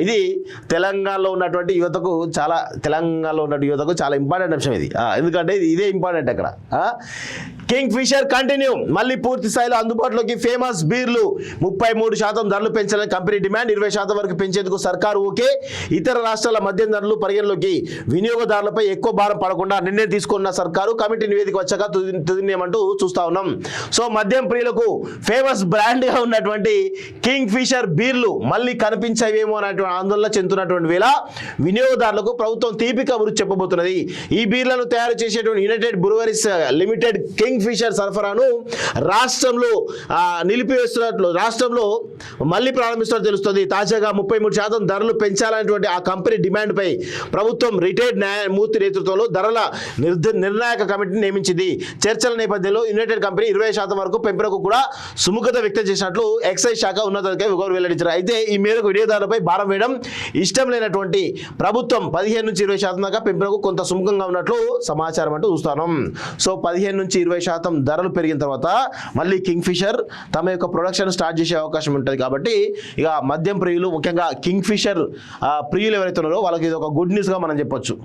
ఇది తెలంగాణలో ఉన్నటువంటి యువతకు చాలా ఇంపార్టెంట్ అంశం ఇది. ఎందుకంటే ఇదే ఇంపార్టెంట్ అక్కడ. కింగ్ ఫిషర్ కంటిన్యూ, మళ్ళీ పూర్తి స్థాయిలో అందుబాటులోకి ఫేమస్ బీర్లు 33% ధరలు పెంచాలని కంపెనీ డిమాండ్. 20% వరకు పెంచేందుకు సర్కారు ఓకే. ఇతర రాష్ట్రాల మద్యం ధరలు పరిగణలోకి వినియోగదారులపై ఎక్కువ భారం పడకుండా నిర్ణయం తీసుకున్న సర్కారు. కమిటీ నివేదిక వచ్చాక తుదినేమంటూ చూస్తా ఉన్నాం. సో మద్యం ప్రియులకు ఫేమస్ బ్రాండ్ గా ఉన్నటువంటి కింగ్ ఫిషర్ బీర్లు మళ్ళీ కనిపించవేమో అనేటువంటి ఆందోళన చెందుతున్నటువంటి వేళ వినియోగదారులకు ప్రభుత్వం తీపి కబురు చెప్పబోతున్నది. ఈ బీర్లను తయారు చేసేటువంటి United Breweries Limited Kingfisher సరఫరాను రాష్ట్రంలో నిలిపివేస్తున్నట్లు రాష్ట్రంలో మళ్ళీ ప్రారంభిస్తున్నట్టు తెలుస్తుంది. తాజాగా 33% ధరలు పెంచాలనేటువంటి ఆ కంపెనీ డిమాండ్ పై ప్రభుత్వం రిటైర్డ్ న్యాయమూర్తి నేతృత్వంలో ధరల నిర్ణాయక కమిటీని నియమించింది. చర్చల నేపథ్యంలో యునైటెడ్ కంపెనీ 20% వరకు పెంపునకు కూడా సుముఖత వ్యక్తం చేసినట్లు ఎక్సైజ్ శాఖ ఉన్నతాధికారి వెల్లడించారు. అయితే ఈ మేరకు వినియోగదారులపై భారం వేయడం ఇష్టం లేనటువంటి ప్రభుత్వం 15 నుంచి 20% దాకా పెంపునకు కొంత సుముఖంగా ఉన్నట్లు సమాచారం అంటూ చూస్తున్నాం. సో 15 నుంచి 20% ధరలు పెరిగిన తర్వాత మళ్ళీ కింగ్ ఫిషర్ తమ యొక్క ప్రొడక్షన్ స్టార్ట్ చేసే అవకాశం ఉంటుంది. కాబట్టి ఇక మద్యం ప్రియులు, ముఖ్యంగా కింగ్ ఫిషర్ ప్రియులు ఎవరైతే ఉన్నారో వాళ్ళకి ఇది ఒక గుడ్ న్యూస్గా మనం చెప్పొచ్చు.